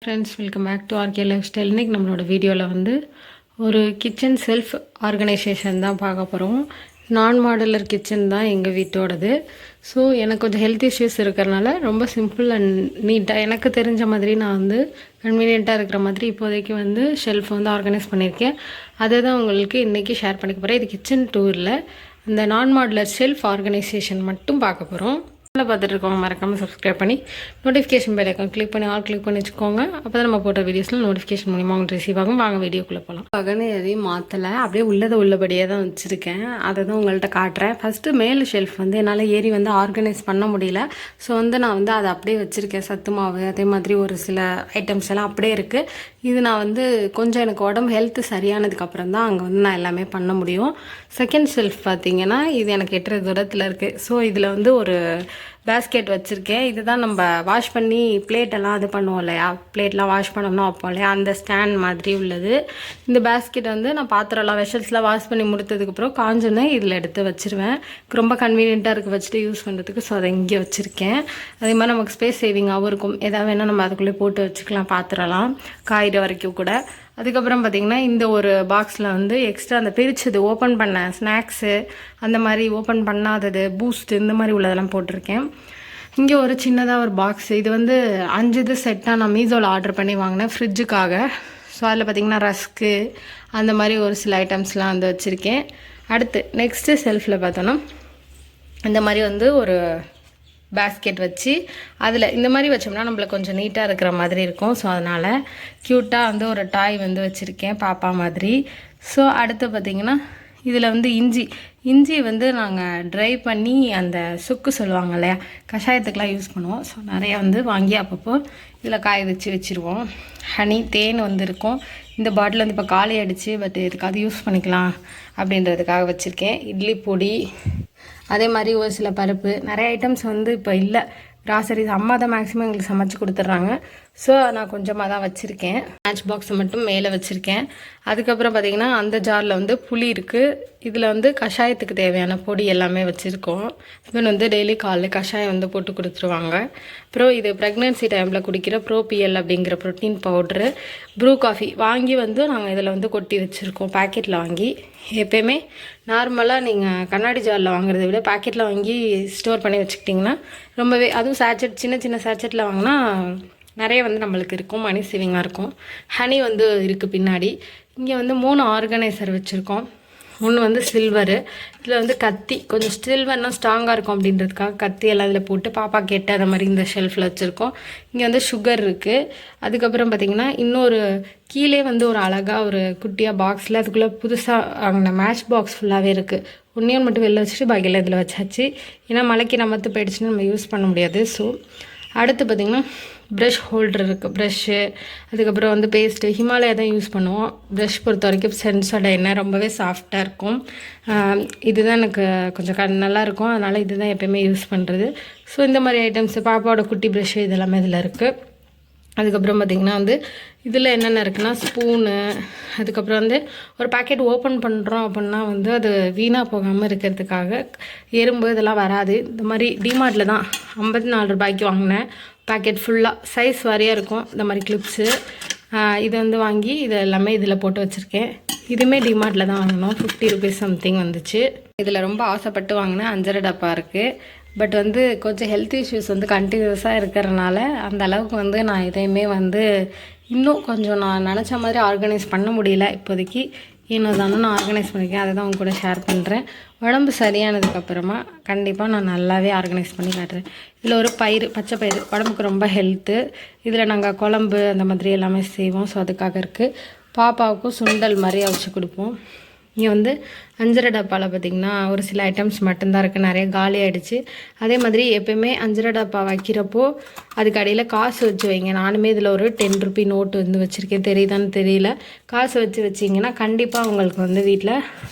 Friends, welcome back to RK lifestyle. இன்றைக்கி நம்மளோட வீடியோவில் வந்து ஒரு கிச்சன் செல்ஃப் ஆர்கனைசேஷன் தான் பார்க்க போகிறோம். நான் மாடுலர் கிச்சன் தான் எங்கள் வீட்டோடது. ஸோ எனக்கு கொஞ்சம் ஹெல்த் இஷ்யூஸ் இருக்கிறனால ரொம்ப சிம்பிள் அண்ட் நீட்டாக எனக்கு தெரிஞ்ச மாதிரி நான் வந்து கன்வீனியண்ட்டாக இருக்கிற மாதிரி இப்போதைக்கு வந்து ஷெல்ஃப் வந்து ஆர்கனைஸ் பண்ணியிருக்கேன். அதை தான் உங்களுக்கு இன்றைக்கி ஷேர் பண்ணிக்க போகிறேன். இது கிச்சன் டூரில் இந்த நான் மாடுலர் ஷெல்ஃப் ஆர்கனைசேஷன் மட்டும் பார்க்க போகிறோம். பார்த்துட்டு இருக்கோங்க, மறக்காமல் சப்ஸ்கிரைப் பண்ணி நோட்டிஃபிகேஷன் பெல் ஐக்கான் கிளிக் பண்ணி ஆல் கிளிக் பண்ணி வச்சுக்கோங்க. அப்போ தான் நம்ம போட்ட வீடியோஸில் நோட்டிஃபிகேஷன் மூலிமா உங்களுக்கு ரிசீவ் ஆகும். வாங்க வீடியோக்குள்ளே போகலாம். பகன்னு எதையும் மாற்றலை, அப்படியே உள்ளபடியே தான் வச்சுருக்கேன். அதை தான் உங்கள்கிட்ட காட்டுறேன். ஃபஸ்ட்டு மேல் ஷெல்ஃப் வந்து என்னால் ஏறி வந்து ஆர்கனைஸ் பண்ண முடியல. ஸோ வந்து நான் வந்து அதை அப்படியே வச்சுருக்கேன். சத்து மாவு அதே மாதிரி ஒரு சில ஐட்டம்ஸ் எல்லாம் அப்படியே இருக்குது. இது நான் வந்து கொஞ்சம் எனக்கு உடம்பு ஹெல்த்து சரியானதுக்கப்புறம் தான் அங்கே வந்து நான் எல்லாமே பண்ண முடியும். செகண்ட் ஷெல்ஃப் பார்த்திங்கன்னா இது எனக்கு எட்டுற தூரத்தில் இருக்குது. ஸோ இதில் வந்து ஒரு பேஸ்கெட் வச்சுருக்கேன். இதுதான் நம்ம வாஷ் பண்ணி பிளேட்டெல்லாம் இது பண்ணுவோம் இல்லையா, பிளேட்லாம் வாஷ் பண்ணோம்னா வைப்போம் இல்லையா, அந்த ஸ்டாண்ட் மாதிரி உள்ளது. இந்த பேஸ்கெட் வந்து நான் பாத்திரம்லாம் வெஷல்ஸ்லாம் வாஷ் பண்ணி முடித்ததுக்கப்புறம் காஞ்சோன்னே இதில் எடுத்து வச்சுருவேன். ரொம்ப கன்வீனியண்ட்டாக இருக்குது வச்சுட்டு யூஸ் பண்ணுறதுக்கு. ஸோ அதை இங்கே வச்சுருக்கேன். அதே மாதிரி நமக்கு ஸ்பேஸ் சேவிங்காகவும் இருக்கும். எதாவது வேணால் நம்ம அதுக்குள்ளே போட்டு வச்சுக்கலாம், பாத்திரம்லாம் காயிற வரைக்கும் கூட. அதுக்கப்புறம் பார்த்திங்கன்னா இந்த ஒரு பாக்ஸில் வந்து எக்ஸ்ட்ரா அந்த பிரித்தது ஓப்பன் பண்ண ஸ்நாக்ஸு, அந்த மாதிரி ஓப்பன் பண்ணாதது, பூஸ்ட்டு, இந்த மாதிரி உள்ளதெல்லாம் போட்டிருக்கேன். இங்கே ஒரு சின்னதாக ஒரு பாக்ஸு. இது வந்து 5 இது செட்டாக நான் மீஷோவில் ஆர்டர் பண்ணி வாங்கினேன் ஃப்ரிட்ஜுக்காக. ஸோ அதில் பார்த்திங்கன்னா ரஸ்க்கு அந்த மாதிரி ஒரு சில ஐட்டம்ஸ்லாம் வந்து வச்சுருக்கேன். அடுத்து நெக்ஸ்ட்டு செல்ஃபில் பார்த்தோன்னா இந்த மாதிரி வந்து ஒரு பேஸ்கெட் வச்சு அதில் இந்த மாதிரி வச்சோம்னா நம்மளுக்கு கொஞ்சம் நீட்டாக இருக்கிற மாதிரி இருக்கும். ஸோ அதனால் க்யூட்டாக வந்து ஒரு டாய் வந்து வச்சுருக்கேன் பாப்பா மாதிரி. ஸோ அடுத்து பார்த்திங்கன்னா இதில் வந்து இஞ்சி வந்து நாங்கள் ட்ரை பண்ணி அந்த சுக்கு சொல்லுவாங்க இல்லையா, கஷாயத்துக்கெலாம் யூஸ் பண்ணுவோம். ஸோ நிறையா வந்து வாங்கி அப்பப்போ இதில் காய வச்சுருவோம். ஹனி, தேன் வந்து இருக்கும். இந்த பாட்டில் வந்து இப்போ காலி ஆகிடுச்சு, பட் இதுக்காக யூஸ் பண்ணிக்கலாம் அப்படின்றதுக்காக வச்சுருக்கேன். இட்லி பொடி, அதே மாதிரி ஒரு சில பருப்பு, நிறைய ஐட்டம்ஸ் வந்து இப்போ இல்லை. கிராசரிஸ் அம்மா தான் மேக்ஸிமம் எங்களுக்கு சமைச்சு கொடுத்துட்றாங்க. ஸோ நான் கொஞ்சமாக தான் வச்சுருக்கேன். மேட்ச் பாக்ஸை மட்டும் மேலே வச்சுருக்கேன். அதுக்கப்புறம் பார்த்திங்கன்னா அந்த ஜாரில் வந்து புளி இருக்குது. இதில் வந்து கஷாயத்துக்கு தேவையான பொடி எல்லாமே வச்சுருக்கோம். ஹஸ்பண்ட் வந்து டெய்லி காலையில் கஷாயம் வந்து போட்டு கொடுத்துருவாங்க. அப்புறம் இது ப்ரெக்னென்சி டைமில் குடிக்கிற ப்ரோபிஎல் அப்படிங்கிற ப்ரோட்டீன் பவுட்ரு, ப்ரூ காஃபி வாங்கி வந்து நாங்கள் இதில் வந்து கொட்டி வச்சுருக்கோம் பேக்கெட்டில் வாங்கி. எப்போயுமே நார்மலாக நீங்கள் கண்ணாடி ஜாரில் வாங்குறத விட பேக்கெட்டில் வாங்கி ஸ்டோர் பண்ணி வச்சுக்கிட்டிங்கன்னா ரொம்பவே, அதுவும் சேச்செட் சின்ன சேச்செட்டில் வாங்கினா நிறைய வந்து நம்மளுக்கு இருக்கும், மணி சேவிங்காக இருக்கும். ஹனி வந்து இருக்குது பின்னாடி. இங்கே வந்து 3 ஆர்கனைசர் வச்சுருக்கோம். ஒன்று வந்து சில்வரு, இதில் வந்து கத்தி, கொஞ்சம் சில்வர்னால் ஸ்ட்ராங்காக இருக்கும் அப்படின்றதுக்காக கத்தி எல்லாம் இதில் போட்டு பாப்பா கேட்டு அதை மாதிரி இந்த ஷெல்ஃபில் வச்சுருக்கோம். இங்கே வந்து சுகர் இருக்குது. அதுக்கப்புறம் பார்த்திங்கன்னா இன்னொரு கீழே வந்து ஒரு அழகாக ஒரு குட்டியாக பாக்ஸில் அதுக்குள்ளே புதுசாக வாங்கின மேட்ச் பாக்ஸ் ஃபுல்லாகவே இருக்குது. ஒன்றையும் மட்டும் வெளில வச்சுட்டு பாக்கியில் இதில் வச்சாச்சு. ஏன்னா மலைக்கு நமத்து போயிடுச்சுன்னு நம்ம யூஸ் பண்ண முடியாது. ஸோ அடுத்து பார்த்திங்கன்னா ப்ரஷ் ஹோல்டர் இருக்குது, ப்ரஷ்ஷு, அதுக்கப்புறம் வந்து பேஸ்ட்டு ஹிமாலயா தான் யூஸ் பண்ணுவோம். ப்ரஷ் பொறுத்த வரைக்கும் சென்ஸோட எண்ணெய் ரொம்பவே சாஃப்டாக இருக்கும். இதுதான் எனக்கு கொஞ்சம் நல்லாயிருக்கும். அதனால் இது தான் எப்போயுமே யூஸ் பண்ணுறது. ஸோ இந்த மாதிரி ஐட்டம்ஸு, பாப்பாவோட குட்டி ப்ரஷ்ஷு இதெல்லாமே இதில் இருக்குது. அதுக்கப்புறம் பார்த்திங்கன்னா வந்து இதில் என்னென்ன இருக்குன்னா ஸ்பூனு, அதுக்கப்புறம் வந்து ஒரு பேக்கெட் ஓப்பன் பண்ணுறோம் அப்படின்னா வந்து அது வீணாக போகாமல் இருக்கிறதுக்காக எறும்பு இதெல்லாம் வராது. இந்த மாதிரி டிமார்ட்டில் தான் 54 ரூபாய்க்கு வாங்கினேன். பேக்கெட் ஃபுல்லாக சைஸ் வாரியாக இருக்கும். இந்த மாதிரி கிளிப்ஸு இது வந்து வாங்கி இது எல்லாமே இதில் போட்டு வச்சுருக்கேன். இதுவுமே டிமார்ட்டில் தான் வாங்கினோம். 50 ருபீஸ் சம்திங் வந்துச்சு. இதில் ரொம்ப ஆசைப்பட்டு வாங்கினேன். 5 டப்பா இருக்குது. பட் வந்து கொஞ்சம் ஹெல்த் இஷ்யூஸ் வந்து கண்டினியூஸாக இருக்கிறனால அந்த அளவுக்கு வந்து நான் இதையுமே வந்து இன்னும் கொஞ்சம் நான் நினச்ச மாதிரி ஆர்கனைஸ் பண்ண முடியல இப்போதைக்கு. ஏன்னோ தானே நான் ஆர்கனைஸ் பண்ணியிருக்கேன். அதை தான் உங்க கூட ஷேர் பண்ணுறேன். உடம்பு சரியானதுக்கப்புறமா கண்டிப்பாக நான் நல்லாவே ஆர்கனைஸ் பண்ணி காட்டுறேன். இதில் ஒரு பச்சை பயிறு உடம்புக்கு ரொம்ப ஹெல்த்து. இதில் நாங்கள் குழம்பு அந்த மாதிரி எல்லாமே செய்வோம். ஸோ அதுக்காக இருக்குது. பாப்பாவுக்கும் சுண்டல் மாதிரி அவிச்சு கொடுப்போம். இங்கே வந்து 5 டப்பாவில் பார்த்திங்கன்னா ஒரு சில ஐட்டம்ஸ் மட்டும்தான் இருக்குது, நிறைய காலி ஆகிடுச்சு. அதே மாதிரி எப்போயுமே 5 டப்பா வைக்கிறப்போ அதுக்கு அடியில் காசு வச்சு வைங்க. நானுமே இதில் ஒரு 10 ரூபி நோட்டு வந்து வச்சுருக்கேன், தெரியுதான்னு தெரியல. காசு வச்சிங்கன்னா கண்டிப்பாக உங்களுக்கு வந்து வீட்டில்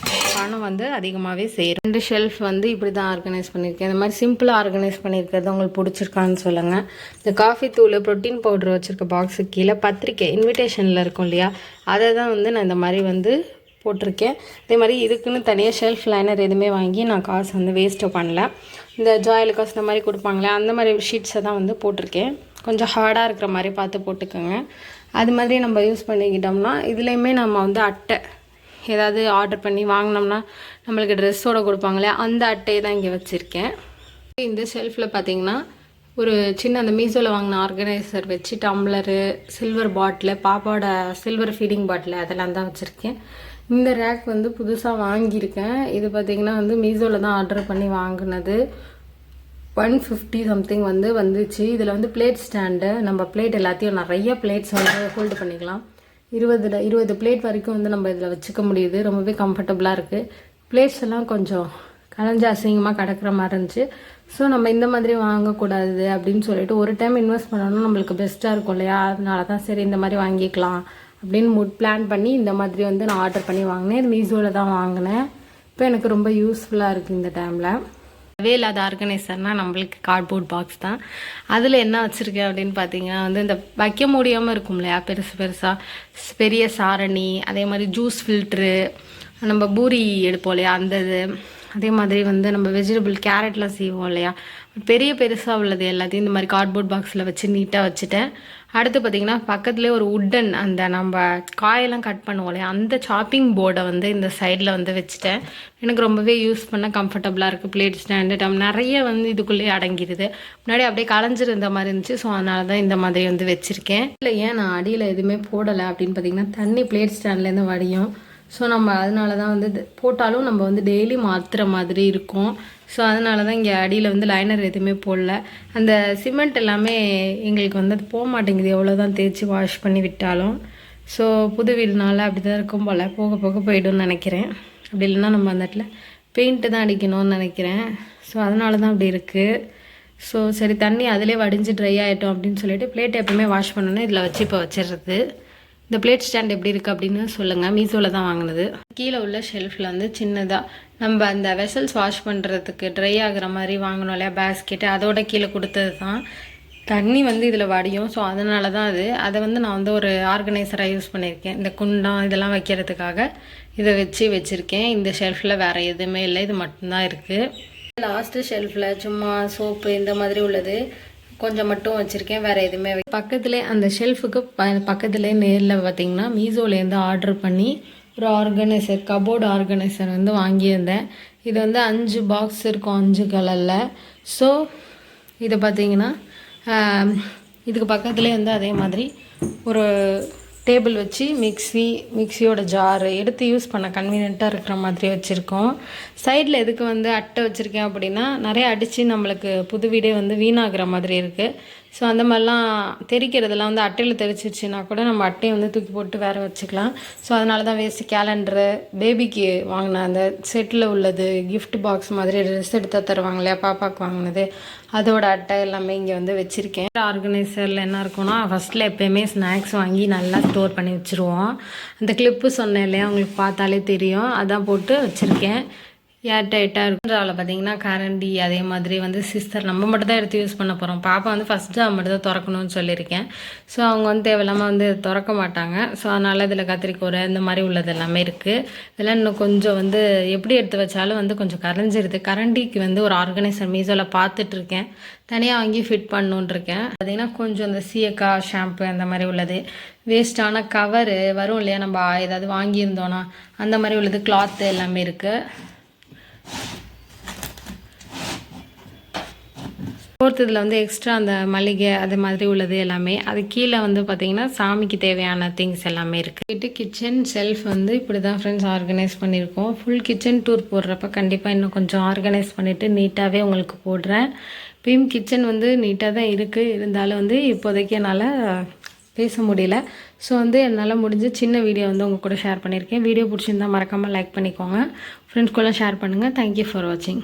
பணம் வந்து அதிகமாகவே சேரும். 2 ஷெல்ஃப் வந்து இப்படி தான் ஆர்கனைஸ் பண்ணியிருக்கேன். இந்த மாதிரி சிம்பிளாக ஆர்கனைஸ் பண்ணியிருக்கிறது உங்களுக்கு பிடிச்சிருக்கான்னு சொல்லுங்கள். இந்த காஃபி தூள், ப்ரோட்டீன் பவுடர் வச்சுருக்க பாக்ஸுக்கு கீழே பத்திரிக்கை இன்விடேஷனில் இருக்கும் இல்லையா, அதை தான் வந்து நான் இந்த மாதிரி வந்து போட்டிருக்கேன். அதே மாதிரி இதுக்குன்னு தனியாக ஷெல்ஃப் லைனர் எதுவுமே வாங்கி நான் காசு வந்து வேஸ்ட்டு பண்ணல. இந்த ஜாயில் காசு இந்த மாதிரி கொடுப்பாங்களே அந்த மாதிரி ஷீட்ஸை தான் வந்து போட்டிருக்கேன். கொஞ்சம் ஹார்டாக இருக்கிற மாதிரி பார்த்து போட்டுக்கோங்க. அது மாதிரி நம்ம யூஸ் பண்ணிக்கிட்டோம்னா இதுலேயுமே நம்ம வந்து அட்டை ஏதாவது ஆர்டர் பண்ணி வாங்கினோம்னா நம்மளுக்கு ட்ரெஸ்ஸோடு கொடுப்பாங்களே அந்த அட்டையை தான் இங்கே வச்சுருக்கேன். இந்த ஷெல்ஃபில் பார்த்திங்கன்னா ஒரு சின்ன அந்த மீஷோவில் வாங்கின ஆர்கனைசர் வச்சு டம்ளரு, சில்வர் பாட்டில், பாப்பாவோட சில்வர் ஃபீடிங் பாட்டில் அதெல்லாம் தான் வச்சுருக்கேன். இந்த ரேக் வந்து புதுசாக வாங்கியிருக்கேன். இது பார்த்திங்கன்னா வந்து மீஷோவில் தான் ஆர்டர் பண்ணி வாங்கினது. 150 சம்திங் வந்து வந்துச்சு. இதில் வந்து பிளேட் ஸ்டாண்டு, நம்ம பிளேட் எல்லாத்தையும் நிறைய பிளேட்ஸ் வந்து ஹோல்டு பண்ணிக்கலாம். 20 பிளேட் வரைக்கும் வந்து நம்ம இதில் வச்சுக்க முடியுது. ரொம்பவே கம்ஃபர்டபுளாக இருக்குது. பிளேட்ஸ் எல்லாம் கொஞ்சம் கலைஞ்சு அசிங்கமாக கிடக்கிற மாதிரி இருந்துச்சு. ஸோ நம்ம இந்த மாதிரி வாங்கக்கூடாது அப்படின்னு சொல்லிட்டு ஒரு டைம் இன்வெஸ்ட் பண்ணணும் நம்மளுக்கு பெஸ்ட்டாக இருக்கும் இல்லையா, அதனால தான் சரி இந்த மாதிரி வாங்கிக்கலாம் அப்படின்னு பிளான் பண்ணி இந்த மாதிரி வந்து நான் ஆர்டர் பண்ணி வாங்கினேன். இது மீஷோவில் தான் வாங்கினேன். இப்போ எனக்கு ரொம்ப யூஸ்ஃபுல்லாக இருக்குது இந்த டைமில். இல்லாத ஆர்கனைசர்னால் நம்மளுக்கு கார்ட்போர்ட் பாக்ஸ் தான். அதில் என்ன வச்சுருக்கேன் அப்படின்னு பார்த்தீங்கன்னா வந்து இந்த வைக்க முடியாமல் இருக்கும் இல்லையா, பெரிய சாரணி, அதே மாதிரி ஜூஸ் ஃபில்ட்ரு, நம்ம பூரி எடுப்போம் இல்லையா அந்த இது, அதே மாதிரி வந்து நம்ம வெஜிடபிள் கேரட்லாம் செய்வோம் இல்லையா, பெருசாக உள்ளது எல்லாத்தையும் இந்த மாதிரி கார்ட்போர்ட் பாக்ஸில் வச்சு நீட்டாக வச்சுட்டேன். அடுத்து பார்த்திங்கன்னா பக்கத்துலேயே ஒரு உட்டன் அந்த நம்ம காயெல்லாம் கட் பண்ணுவோம் இல்லையா அந்த சாப்பிங் போர்டை வந்து இந்த சைடில் வந்து வச்சுட்டேன். எனக்கு ரொம்பவே யூஸ் பண்ண கம்ஃபர்டபுளாக இருக்குது. பிளேட் ஸ்டாண்டு நிறைய வந்து இதுக்குள்ளேயே அடங்கிடுது. முன்னாடி அப்படியே கலைஞ்சிருந்த மாதிரி இருந்துச்சு. ஸோ அதனால தான் இந்த மாதிரி வந்து வச்சுருக்கேன். இல்லை ஏன் நான் அடியில் எதுவுமே போடலை அப்படின்னு பார்த்திங்கன்னா தண்ணி பிளேட் ஸ்டாண்ட்லேருந்து வடியும். ஸோ நம்ம அதனால தான் வந்து போட்டாலும் நம்ம வந்து டெய்லி மாற்றுற மாதிரி இருக்கும். ஸோ அதனால தான் இங்கே அடியில் வந்து லைனர் எதுவுமே போடல. அந்த சிமெண்ட் எல்லாமே எங்களுக்கு வந்து அது போக மாட்டேங்குது எவ்வளோ தான் தேய்ச்சி வாஷ் பண்ணி விட்டாலும். ஸோ புது வீடுனால அப்படி தான் இருக்கும் போல், போக போக போய்டும்னு நினைக்கிறேன். அப்படி இல்லைன்னா நம்ம அந்த இடத்துல பெயிண்ட்டு தான் அடிக்கணும்னு நினைக்கிறேன். ஸோ அதனால தான் அப்படி இருக்குது. ஸோ சரி தண்ணி அதிலே வடிஞ்சு ட்ரை ஆகிட்டோம் அப்படின்னு சொல்லிட்டு பிளேட்டை எப்பவுமே வாஷ் பண்ணணும் இதில் வச்சு இப்போ வச்சிடுறது. இந்த பிளேட் ஸ்டாண்ட் எப்படி இருக்குது அப்படின்னு சொல்லுங்கள். மீஷோவில் தான் வாங்கினது. கீழே உள்ள ஷெல்ஃபில் வந்து சின்னதாக நம்ம அந்த வெசல்ஸ் வாஷ் பண்ணுறதுக்கு ட்ரை ஆகிற மாதிரி வாங்கணும் இல்லையா பேஸ்கெட்டு, அதோட கீழே கொடுத்தது தான். தண்ணி வந்து இதில் வடியும். ஸோ அதனால தான் அதை வந்து நான் வந்து ஒரு ஆர்கனைசராக யூஸ் பண்ணியிருக்கேன். இந்த குண்டம் இதெல்லாம் வைக்கிறதுக்காக இதை வச்சுருக்கேன். இந்த ஷெல்ஃபில் வேறு எதுவுமே இல்லை, இது மட்டும்தான் இருக்குது. லாஸ்ட்டு ஷெல்ஃபில் சும்மா சோப்பு இந்த மாதிரி உள்ளது கொஞ்சம் மட்டும் வச்சுருக்கேன், வேறு எதுவுமே. பக்கத்துலேயே அந்த ஷெல்ஃபுக்கு பக்கத்துலேயே நேரில் பார்த்திங்கன்னா மீஷோலேருந்து ஆர்டர் பண்ணி ஒரு ஆர்கனைசர், கபோர்டு ஆர்கனைசர் வந்து வாங்கியிருந்தேன். இது வந்து 5 பாக்ஸ் இருக்கும் 5 கலரில். ஸோ இதை பார்த்திங்கன்னா இதுக்கு பக்கத்துலேயே வந்து அதே மாதிரி ஒரு டேபிள் வச்சு மிக்சியோட ஜாரு எடுத்து யூஸ் பண்ண கன்வீனியண்ட்டாக இருக்கிற மாதிரி வச்சுருக்கோம். சைடில் எதுக்கு வந்து அட்டை வச்சுருக்கேன் அப்படின்னா நிறைய அடித்து நம்மளுக்கு புது வீடே வந்து வீணாகிற மாதிரி இருக்குது. ஸோ அந்த மாதிரிலாம் தெரிக்கிறதெல்லாம் வந்து அட்டையில் தெரிச்சிருச்சுன்னா கூட நம்ம அட்டையை வந்து தூக்கி போட்டு வேறு வச்சுக்கலாம். ஸோ அதனால தான் வேஸ்ட்டு கேலண்டரு, பேபிக்கு வாங்கின அந்த செட்டில் உள்ளது, கிஃப்ட் பாக்ஸ் மாதிரி ட்ரெஸ் எடுத்து தருவாங்க இல்லையா பாப்பாவுக்கு வாங்கினது, அதோட அட்டை எல்லாமே இங்கே வந்து வச்சுருக்கேன். ஆர்கனைசரில் என்ன இருக்குன்னா ஃபஸ்ட்டில் எப்போயுமே ஸ்நாக்ஸ் வாங்கி நல்லா ஸ்டோர் பண்ணி வச்சுருவோம். அந்த கிளிப்பு சொன்னேன் இல்லையா உங்களுக்கு பார்த்தாலே தெரியும், அதான் போட்டு வச்சுருக்கேன். ஏர்டைட்டாக இருக்கும். அதில் பார்த்தீங்கன்னா கரண்டி அதே மாதிரி வந்து சிஸ்டர் நம்ம மட்டும் தான் எடுத்து யூஸ் பண்ண போகிறோம். பாப்பா வந்து ஃபஸ்ட் ஜாப் மட்டும் தான் திறக்கணும்னு சொல்லியிருக்கேன். ஸோ அவங்க வந்து தேவையில்லாமல் வந்து திறக்க மாட்டாங்க. ஸோ அதனால் இதில் கத்திரிக்கோரை இந்த மாதிரி உள்ளது எல்லாமே இருக்குது. இதெல்லாம் இன்னும் கொஞ்சம் வந்து எப்படி எடுத்து வச்சாலும் வந்து கொஞ்சம் கரைஞ்சிருது. கரண்டிக்கு வந்து ஒரு ஆர்கனைசர் மீஷோவில் பார்த்துட்ருக்கேன், தனியாக வாங்கி ஃபிட் பண்ணணுன்ட்ருக்கேன். பார்த்திங்கன்னா கொஞ்சம் இந்த சீயக்கா ஷாம்பு அந்த மாதிரி உள்ளது, வேஸ்ட்டான கவரு வரும் இல்லையா நம்ம ஏதாவது வாங்கியிருந்தோன்னா அந்த மாதிரி உள்ளது, கிளாத்து எல்லாமே இருக்குது. இதில் வந்து எக்ஸ்ட்ரா அந்த மளிகை அது மாதிரி உள்ளது எல்லாமே. அது கீழே வந்து பார்த்திங்கன்னா சாமிக்கு தேவையான திங்ஸ் எல்லாமே இருக்குது. கிச்சன் செல்ஃப் வந்து இப்படி தான் ஃப்ரெண்ட்ஸ் ஆர்கனைஸ் பண்ணியிருக்கோம். ஃபுல் கிச்சன் டூர் போடுறப்ப கண்டிப்பாக இன்னும் கொஞ்சம் ஆர்கனைஸ் பண்ணிவிட்டு நீட்டாகவே உங்களுக்கு போடுறேன். இப்பயும் கிச்சன் வந்து நீட்டாக தான் இருக்குது, இருந்தாலும் வந்து இப்போதைக்கு என்னால் பேச முடியல. ஸோ வந்து என்னால் முடிஞ்ச சின்ன வீடியோ வந்து உங்கள் கூட ஷேர் பண்ணியிருக்கேன். வீடியோ பிடிச்சிருந்தால் மறக்காமல் லைக் பண்ணிக்கோங்க, ஃப்ரெண்ட்ஸ்குள்ளே ஷேர் பண்ணுங்கள். தேங்க்யூ ஃபார் வாட்சிங்.